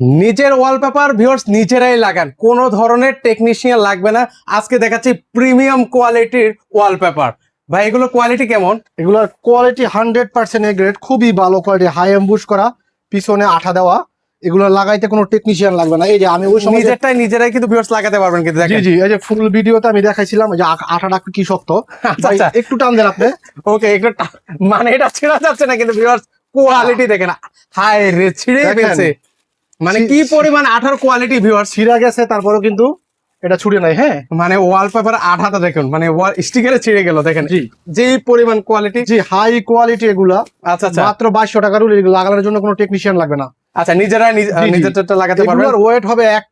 নিজের wallpaper viewers নিজেরাই লাগান, কোনো ধরনের টেকনিশিয়ান লাগবে না। আজকে দেখাচ্ছি প্রিমিয়াম কোয়ালিটির ওয়ালপেপার। ভাই এগুলো কোয়ালিটি কেমন? এগুলোর কোয়ালিটি 100% এ গ্রেড, খুবই ভালো কোয়ালিটি, হাই এমবুশ করা, পিছনে আঠা দেওয়া। এগুলো লাগাইতে কোনো টেকনিশিয়ান লাগবে না। এই যে আমি ওই সময় নিজেরাই কিন্তু ভিউয়ার্স লাগাতে পারবেন কিন্তু জি দেখেন। জি, এই যে ফুল ভিডিওতে আমি দেখাইছিলাম যে আঠাটা কি শক্ত। আচ্ছা, ভাই, আচ্ছা। একটু টান দেন আপনি। ওকে, মানে এটা ছেড়া যাচ্ছে না কিন্তু ভিউয়ার্স, কোয়ালিটি দেখেন, হাই রে ছিঁড়ে দেখেন। গেছে। মানে কি পরিমাণ আঠার কোয়ালিটি ভিউয়ার্স, ছিঁড়া গেছে তারপরেও কিন্তু এটা ছুটে নাই। হ্যাঁ মানে ওয়ালপেপার আঠাটা দেখুন, মানে ওয়াল স্টিকারে ছিঁড়ে গেল দেখেন, জি যে পরিমাণ কোয়ালিটি। জি, হাই কোয়ালিটি এগুলা। আচ্ছা আচ্ছা মাত্র 2200 টাকা রুল, এগুলো লাগানোর জন্য কোনো টেকনিশিয়ান লাগবে না। আচ্ছা, নিজেরা জি, জি। নিজেরটা লাগাতে পারবেন। এগুলোর ওয়েট হবে এক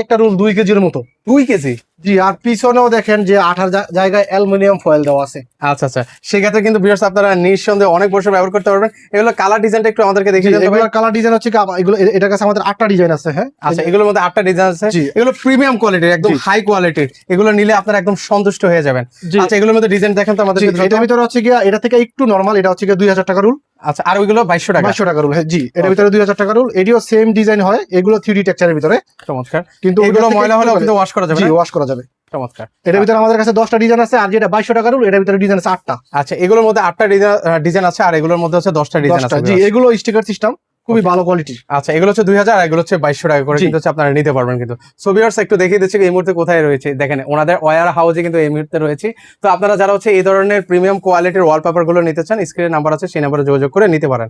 একটা রুল 2 কেজির মতো। 2 কেজি। জি, আর পিছনেও দেখেন যে আঠার জায়গায় অ্যালুমিনিয়াম ফয়েল দেওয়া আছে। আচ্ছা আচ্ছা, সেক্ষেত্রে কিন্তু ভিউয়ার্স আপনারা নিঃসন্দেহে অনেক বছর ব্যবহার করতে পারবেন। এগুলো কালার ডিজাইনটা একটু আমাদেরকে দেখিয়ে দেন তো ভাই। এগুলোর কালার ডিজাইন হচ্ছে কি, এগুলো এটার কাছে আমাদের 8টা ডিজাইন আছে। হ্যাঁ আচ্ছা, এগুলোর মধ্যে 8টা ডিজাইন আছে। জি। এগুলো প্রিমিয়াম কোয়ালিটির, একদম জি। হাই কোয়ালিটির। এগুলো নিলে আপনারা একদম সন্তুষ্ট হয়ে যাবেন। জি। আচ্ছা, এগুলোর মধ্যে ডিজাইন দেখেন তো আমাদের। এটার ভিতরে হচ্ছে গিয়া, এটা থেকে একটু নরমাল, এটা হচ্ছে গিয়া 2000 টাকা রুল। আচ্ছা, আর ওইগুলো 2200 টাকা। 2200 টাকা রুল। হ্যাঁ জি, এটার Okay. ভিতরে 2000 টাকা রুল। এটিও সেম ডিজাইন হয়, এগুলো 3D টেক্সচারের ভিতরে, চমৎকার। কিন্তু এগুলো ওটার থেকে ময়লা হলেও একটু কিন্তু ওয়াশ করা যাবে জি, না? ওয়াশ করা যাবে। চমৎকার। এটার ভিতরে আমাদের কাছে 10টা ডিজাইন আছে, আর যেটা 2200 টাকা রুল, এটার ভিতরে ডিজাইন আছে 8টা। আচ্ছা, এগুলোর মধ্যে 8টা ডিজাইন আছে, আর এগুলোর মধ্যে হচ্ছে 10টা ডিজাইন আছে। জি, এগুলো স্টিকার সিস্টেম, খুবই ভালো কোয়ালিটির। আচ্ছা, এগুলো হচ্ছে 2000, আর এগুলো হচ্ছে 2200 টাকা করে জি। কিন্তু হচ্ছে আপনারা নিতে পারবেন কিন্তু। সো ভিউয়ার্স, একটু দেখিয়ে দিচ্ছি এই মুহূর্তে কোথায় রয়েছে। দেখেন, ওনাদের ওয়্যার হাউসে কিন্তু এই মুহূর্তে রয়েছে। তো আপনারা যারা হচ্ছে এই ধরনের প্রিমিয়াম কোয়ালিটির ওয়ালপেপার গুলো নিতে চান, স্ক্রিনে নাম্বার আছে, সেই নাম্বারে যোগাযোগ করে নিতে পারেন।